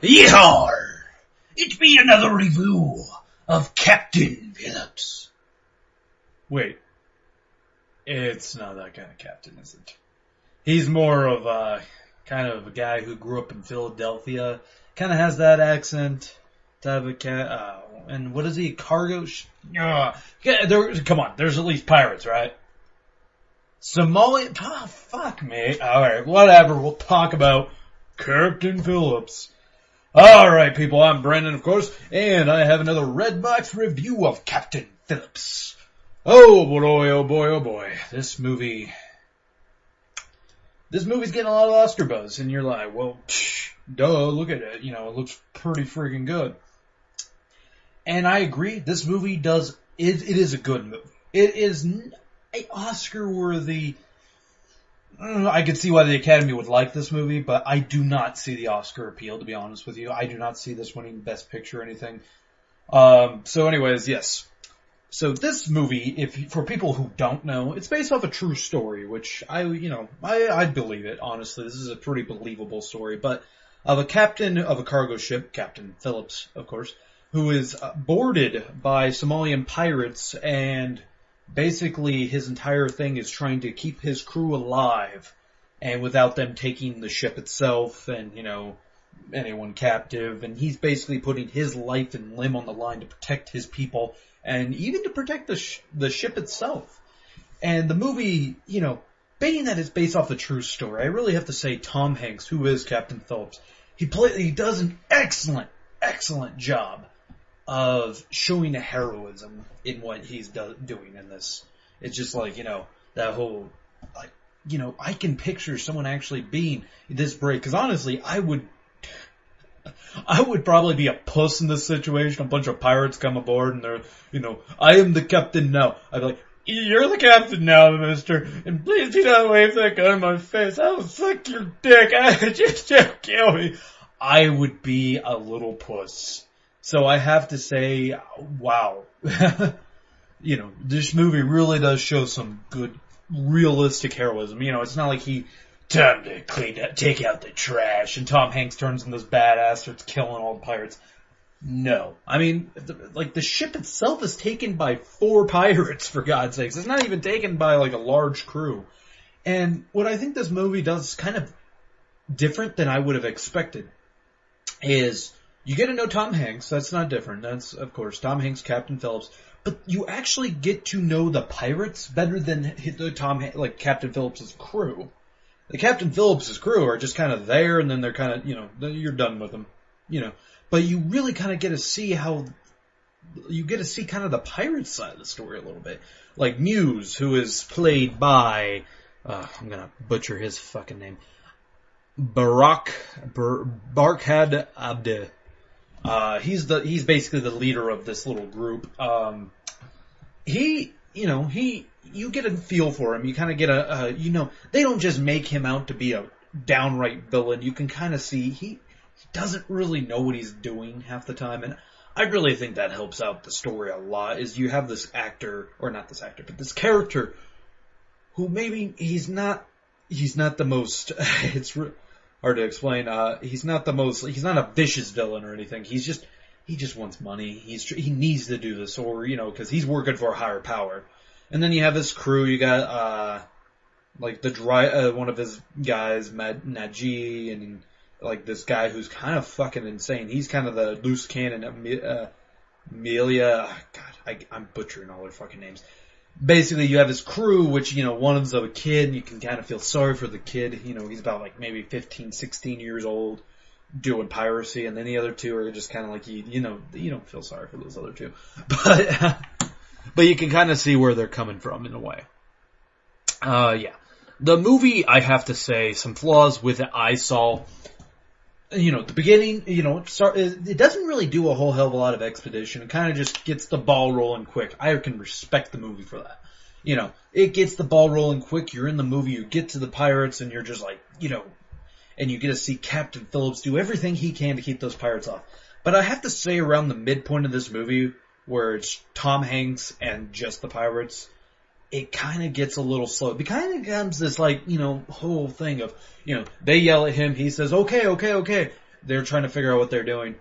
Yeehaw! It be another review of Captain Phillips. Wait. It's not that kind of captain, is it? He's more of a kind of a guy who grew up in Philadelphia. Kind of has that accent. Type of cat. And what is he? Cargo? Come on. There's at least pirates, right? Somalian. Oh, fuck me. Alright, whatever. We'll talk about Captain Phillips. Alright, people. I'm Brandon, of course. And I have another Red Box review of Captain Phillips. Oh boy, oh boy, oh boy. This movie's getting a lot of Oscar buzz, and you're like, well, duh, look at it. It looks pretty freaking good. And I agree, this movie it is a good movie. It is an Oscar-worthy. I could see why the Academy would like this movie, but I do not see the Oscar appeal, to be honest with you. I do not see this winning Best Picture or anything. So anyways, yes. So this movie, for people who don't know, it's based off a true story, which I believe it, honestly. This is a pretty believable story, but of a captain of a cargo ship, Captain Phillips, of course, who is boarded by Somalian pirates, and basically his entire thing is trying to keep his crew alive, and without them taking the ship itself and, anyone captive, and he's basically putting his life and limb on the line to protect his people, and even to protect the ship itself. And the movie, being that it's based off a true story, I really have to say Tom Hanks, who is Captain Phillips, he does an excellent job of showing the heroism in what he's doing in this. It's just like, that whole, I can picture someone actually being this brave, because honestly, I would probably be a puss in this situation. A bunch of pirates come aboard and they're, I am the captain now. I'd be like, you're the captain now, mister, and please do not wave that gun in my face. I will suck your dick. Just don't kill me. I would be a little puss. So I have to say, wow. This movie really does show some good, realistic heroism. It's not like time to take out the trash, and Tom Hanks turns into this badass, starts killing all the pirates. No. I mean, the ship itself is taken by 4 pirates, for God's sakes. It's not even taken by, a large crew. And what I think this movie does kind of different than I would have expected is you get to know Tom Hanks. That's not different. That's, of course, Tom Hanks, Captain Phillips. But you actually get to know the pirates better than Captain Phillips' crew. The Captain Phillips' crew are just kind of there, and then they're kind of, you're done with them, But you really kind of get to see kind of the pirate side of the story a little bit. Like Muse, who is played by, I'm gonna butcher his fucking name, Barkhad Abdi. He's basically the leader of this little group. You get a feel for him. You kind of get they don't just make him out to be a downright villain. You can kind of see he doesn't really know what he's doing half the time. And I really think that helps out the story a lot, is you have this actor, or not this actor, but this character who maybe he's not the most, it's hard to explain. He's not a vicious villain or anything. He just wants money. He needs to do this, or, cause he's working for a higher power. And then you have his crew. You got, one of his guys, Naji, and, this guy who's kind of fucking insane. He's kind of the loose cannon, Amelia. God, I'm butchering all their fucking names. Basically, you have his crew, which, one of them's a kid, and you can kind of feel sorry for the kid. He's about, maybe 15, 16 years old, doing piracy, and then the other 2 are just kind of you don't feel sorry for those other 2. But you can kind of see where they're coming from in a way. Yeah. The movie, I have to say, some flaws with it I saw. The beginning, it doesn't really do a whole hell of a lot of expedition. It kind of just gets the ball rolling quick. I can respect the movie for that. It gets the ball rolling quick. You're in the movie, you get to the pirates, and you're just and you get to see Captain Phillips do everything he can to keep those pirates off. But I have to say, around the midpoint of this movie, where it's Tom Hanks and just the pirates, it kind of gets a little slow. It kind of becomes this, whole thing of, they yell at him, he says, okay. they're trying to figure out what they're doing.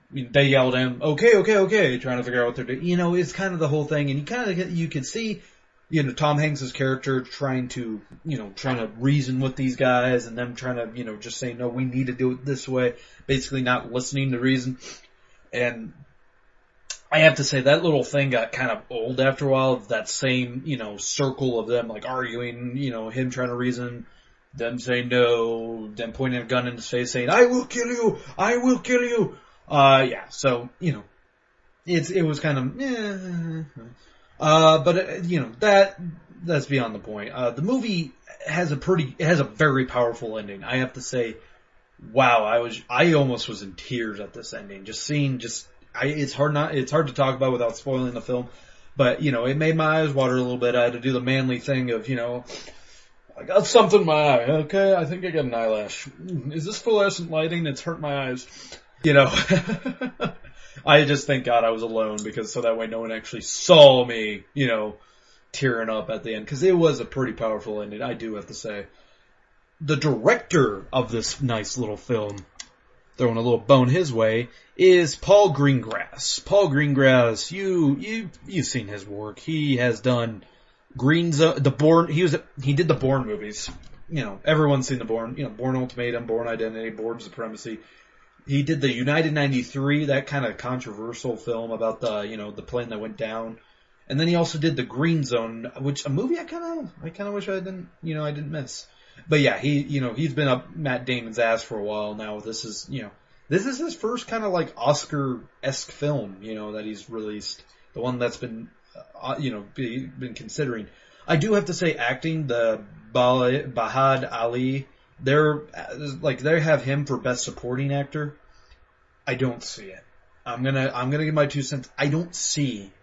They yelled at him, okay, trying to figure out what they're doing. You know, it's kind of the whole thing, and you can see, you know, Tom Hanks' character trying to reason with these guys, and them trying to, you know, just saying, no, we need to do it this way, basically not listening to reason. And I have to say, that little thing got kind of old after a while, that same, you know, circle of them, like, arguing, you know, him trying to reason, them saying no, them pointing a gun in his face saying, I will kill you! Yeah, so, you know, it was kind of, but, you know, that's beyond the point. The movie has a very powerful ending. I have to say, wow, I almost was in tears at this ending. It's hard to talk about without spoiling the film, but, you know, it made my eyes water a little bit. I had to do the manly thing of, you know, I got something in my eye. Okay, I think I got an eyelash. Is this fluorescent lighting? It's hurt my eyes. You know, I just thank God I was alone, because so that way no one actually saw me, you know, tearing up at the end, because it was a pretty powerful ending, I do have to say. The director of this nice little film, throwing a little bone his way, is Paul Greengrass. Paul Greengrass, you've seen his work. He has done he did the Bourne movies. You know, everyone's seen the Bourne, you know, Bourne Ultimatum, Bourne Identity, Bourne Supremacy. He did the United 93, that kind of controversial film about the plane that went down. And then he also did the Green Zone, which a movie I kind of wish I didn't miss. But yeah, he's been up Matt Damon's ass for a while now. This is his first kind of like Oscar-esque film, you know, that he's released. The one that's been, been considering. I do have to say, acting, the Bahad Ali, they have him for best supporting actor. I don't see it. I'm gonna give my 2 cents. I don't see.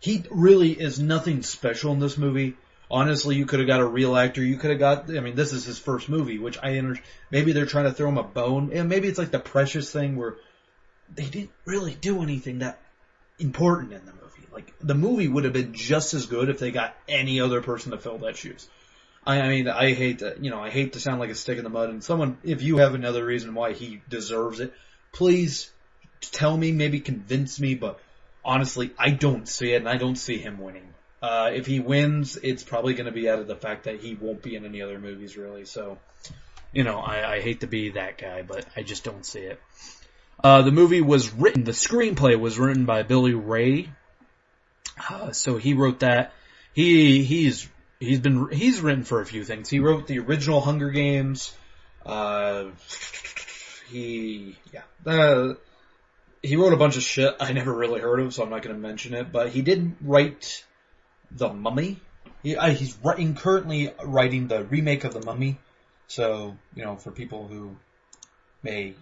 He really is nothing special in this movie. Honestly, you could have got a real actor. You could have got, this is his first movie, which maybe they're trying to throw him a bone. And maybe it's like the Precious thing where they didn't really do anything that important in the movie. Like, the movie would have been just as good if they got any other person to fill that shoes. I hate to sound like a stick in the mud, and someone, if you have another reason why he deserves it, please tell me, maybe convince me, but honestly, I don't see it, and I don't see him winning. If he wins, it's probably going to be out of the fact that he won't be in any other movies, really, so, I hate to be that guy, but I just don't see it. The screenplay was written by Billy Ray, so he wrote that. He's written for a few things. He wrote the original Hunger Games. He wrote a bunch of shit I never really heard of, so I'm not going to mention it. But he did write The Mummy. He's currently writing the remake of The Mummy. So, for people who may,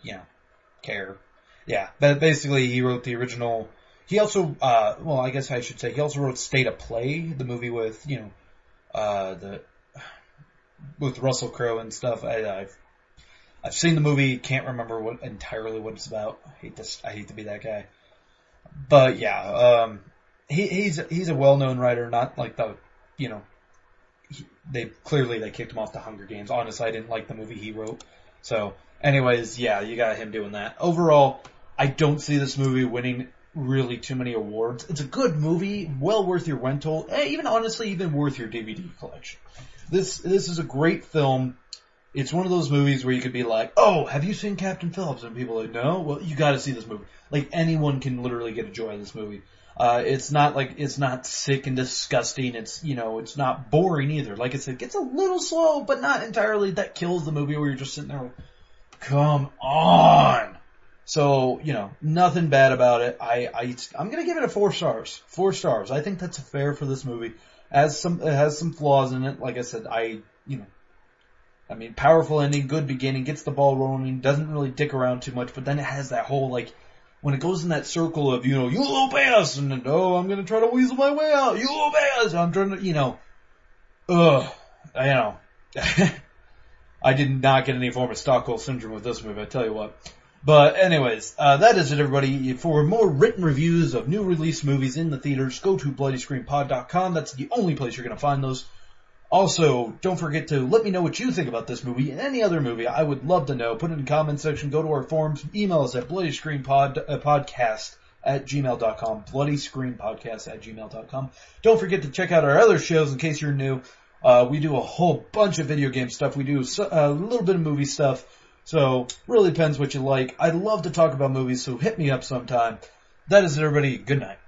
care. Yeah, but basically he wrote the original. He also, I guess I should say, he also wrote State of Play, the movie with, with Russell Crowe and stuff. I've seen the movie, can't remember entirely what it's about. I hate to be that guy. But yeah, he's a well-known writer, not like they kicked him off the Hunger Games. Honestly, I didn't like the movie he wrote. So, anyways, yeah, you got him doing that. Overall, I don't see this movie winning really too many awards. It's a good movie, well worth your rental, even worth your DVD collection. This is a great film. It's one of those movies where you could be like, oh, have you seen Captain Phillips? And people are like, no? Well, you gotta see this movie. Like, anyone can literally get a joy out of this movie. It's not sick and disgusting. It's not boring either. Like I said, it gets a little slow, but not entirely. That kills the movie where you're just sitting there like, come on. So, nothing bad about it. I'm gonna give it a 4 stars. 4 stars. I think that's fair for this movie. It has some flaws in it. Like I said, powerful ending, good beginning, gets the ball rolling, doesn't really dick around too much, but then it has that whole, when it goes in that circle of, you'll obey us, and then, I'm gonna try to weasel my way out, you'll obey us, I'm trying to, I did not get any form of Stockholm Syndrome with this movie, I tell you what. But anyways, that is it, everybody. For more written reviews of new release movies in the theaters, go to BloodyScreenPod.com. That's the only place you're going to find those. Also, don't forget to let me know what you think about this movie and any other movie. I would love to know. Put it in the comment section. Go to our forums. Email us at bloodyscreenpodcast@gmail.com. bloodyscreenpodcast@gmail.com. Don't forget to check out our other shows in case you're new. We do a whole bunch of video game stuff. We do a little bit of movie stuff. So, really depends what you like. I'd love to talk about movies, so hit me up sometime. That is it, everybody. Good night.